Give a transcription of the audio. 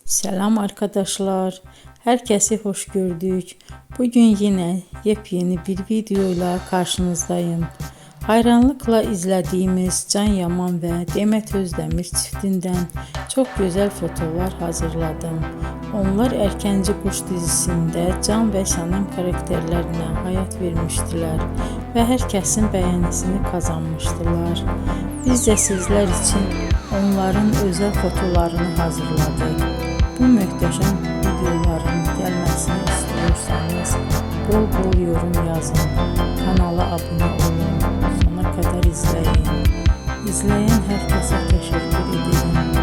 Selam arkadaşlar. Herkesi hoş gördük. Bugün yine yepyeni bir videoyla karşınızdayım. Hayranlıkla izlediğimiz Can Yaman ve Demet Özdemir çiftinden çok güzel fotolar hazırladım. Onlar Erkenci Kuş dizisinde Can ve Sənem karakterlerine hayat vermiştiler ve herkesin beğenisini kazanmıştılar. Biz de sizler için onların özel fotolarını hazırladık. Bu möhtəşəm videoların gəlməsini istiyorsanız bol bol yorum yazın, kanala abone olun, sona kadar izleyin. İzleyen herkese teşekkür ederim.